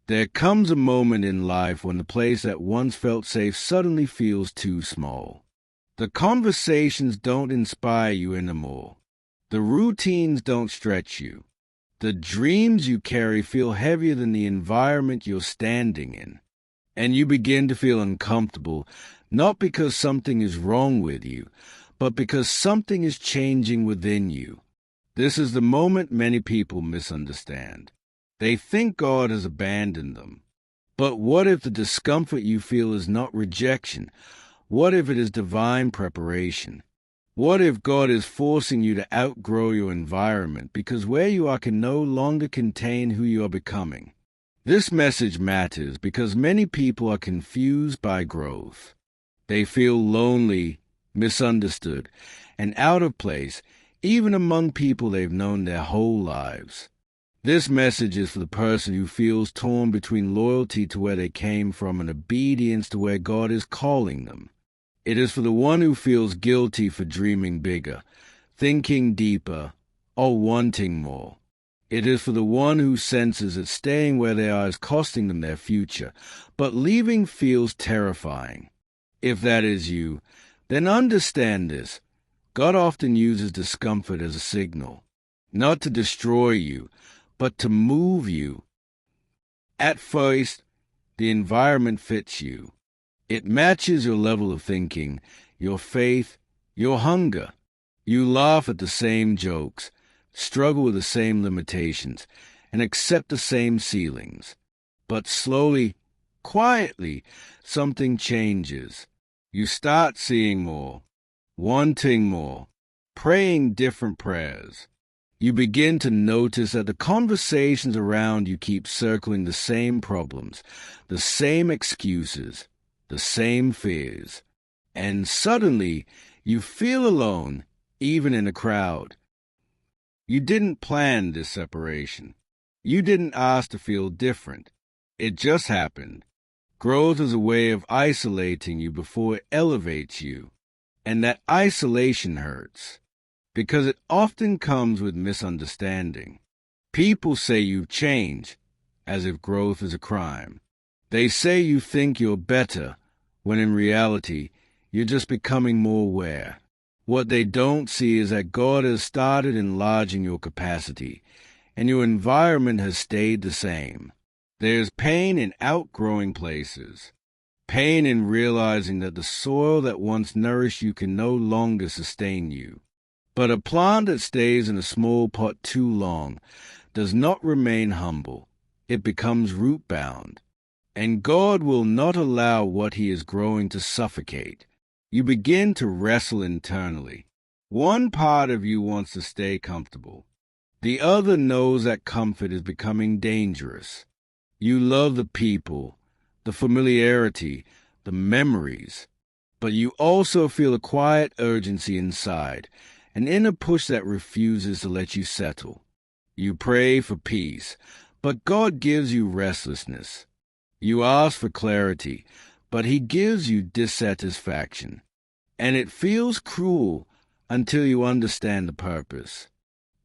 There comes a moment in life when the place that once felt safe suddenly feels too small. The conversations don't inspire you anymore. The routines don't stretch you. The dreams you carry feel heavier than the environment you're standing in. And you begin to feel uncomfortable, not because something is wrong with you, but because something is changing within you. This is the moment many people misunderstand. They think God has abandoned them. But what if the discomfort you feel is not rejection? What if it is divine preparation? What if God is forcing you to outgrow your environment because where you are can no longer contain who you are becoming? This message matters because many people are confused by growth. They feel lonely, misunderstood, and out of place, even among people they've known their whole lives. This message is for the person who feels torn between loyalty to where they came from and obedience to where God is calling them. It is for the one who feels guilty for dreaming bigger, thinking deeper, or wanting more. It is for the one who senses that staying where they are is costing them their future, but leaving feels terrifying. If that is you, then understand this. God often uses discomfort as a signal, not to destroy you, but to move you. At first, the environment fits you. It matches your level of thinking, your faith, your hunger. You laugh at the same jokes, struggle with the same limitations, and accept the same ceilings. But slowly, quietly, something changes. You start seeing more, wanting more, praying different prayers. You begin to notice that the conversations around you keep circling the same problems, the same excuses, the same fears. And suddenly, you feel alone, even in a crowd. You didn't plan this separation. You didn't ask to feel different. It just happened. Growth is a way of isolating you before it elevates you. And that isolation hurts, because it often comes with misunderstanding. People say you've changed, as if growth is a crime. They say you think you're better, when in reality, you're just becoming more aware. What they don't see is that God has started enlarging your capacity, and your environment has stayed the same. There's pain in outgrowing places, pain in realizing that the soil that once nourished you can no longer sustain you. But a plant that stays in a small pot too long does not remain humble. It becomes root-bound. And God will not allow what he is growing to suffocate. You begin to wrestle internally. One part of you wants to stay comfortable. The other knows that comfort is becoming dangerous. You love the people, the familiarity, the memories. But you also feel a quiet urgency inside, an inner push that refuses to let you settle. You pray for peace, but God gives you restlessness. You ask for clarity, but he gives you dissatisfaction. And it feels cruel until you understand the purpose.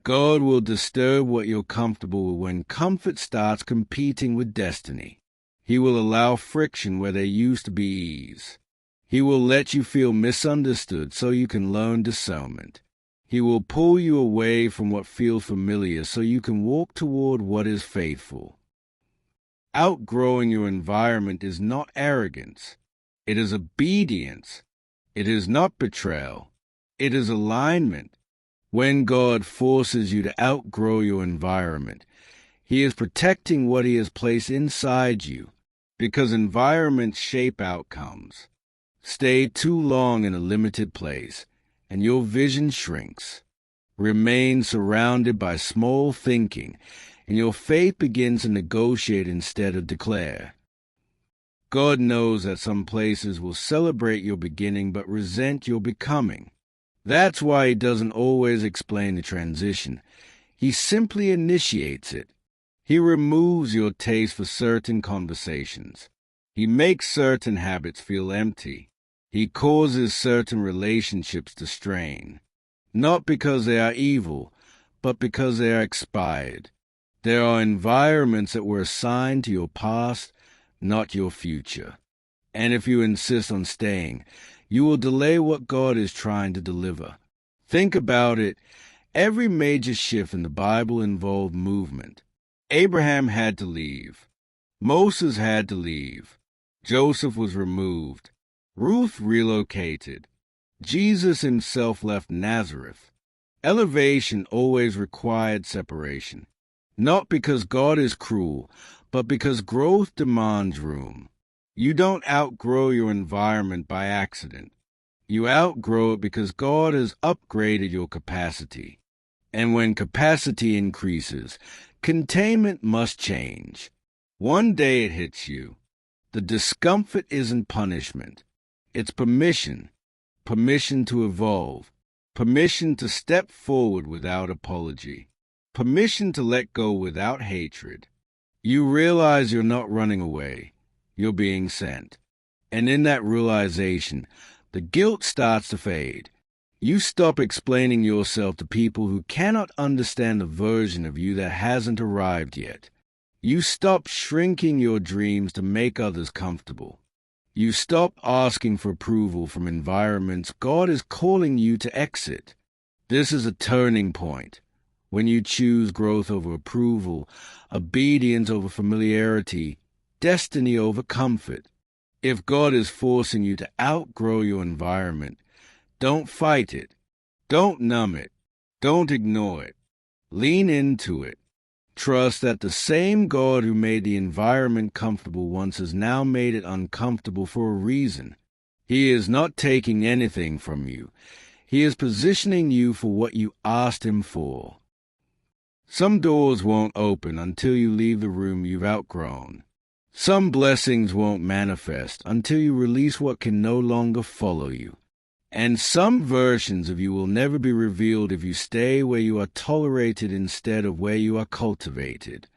God will disturb what you're comfortable with when comfort starts competing with destiny. He will allow friction where there used to be ease. He will let you feel misunderstood so you can learn discernment. He will pull you away from what feels familiar so you can walk toward what is faithful. Outgrowing your environment is not arrogance. It is obedience. It is not betrayal. It is alignment. When God forces you to outgrow your environment, he is protecting what he has placed inside you, because environments shape outcomes. Stay too long in a limited place, and your vision shrinks. Remain surrounded by small thinking, and your faith begins to negotiate instead of declare. God knows that some places will celebrate your beginning but resent your becoming. That's why he doesn't always explain the transition. He simply initiates it. He removes your taste for certain conversations. He makes certain habits feel empty. He causes certain relationships to strain. Not because they are evil, but because they are expired. There are environments that were assigned to your past, not your future. And if you insist on staying, you will delay what God is trying to deliver. Think about it. Every major shift in the Bible involved movement. Abraham had to leave. Moses had to leave. Joseph was removed. Ruth relocated. Jesus himself left Nazareth. Elevation always required separation. Not because God is cruel, but because growth demands room. You don't outgrow your environment by accident. You outgrow it because God has upgraded your capacity. And when capacity increases, containment must change. One day it hits you. The discomfort isn't punishment. It's permission. Permission to evolve. Permission to step forward without apology. Permission to let go without hatred. You realize you're not running away. You're being sent. And in that realization, the guilt starts to fade. You stop explaining yourself to people who cannot understand the version of you that hasn't arrived yet. You stop shrinking your dreams to make others comfortable. You stop asking for approval from environments God is calling you to exit. This is a turning point. When you choose growth over approval, obedience over familiarity, destiny over comfort. If God is forcing you to outgrow your environment, don't fight it. Don't numb it. Don't ignore it. Lean into it. Trust that the same God who made the environment comfortable once has now made it uncomfortable for a reason. He is not taking anything from you. He is positioning you for what you asked him for. Some doors won't open until you leave the room you've outgrown. Some blessings won't manifest until you release what can no longer follow you. And some versions of you will never be revealed if you stay where you are tolerated instead of where you are cultivated.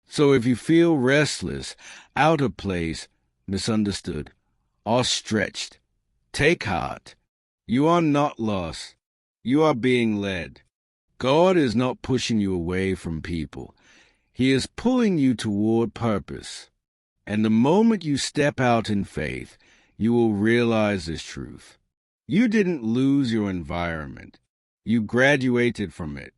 So if you feel restless, out of place, misunderstood, or stretched, take heart. You are not lost. You are being led. God is not pushing you away from people. He is pulling you toward purpose. And the moment you step out in faith, you will realize this truth. You didn't lose your environment. You graduated from it.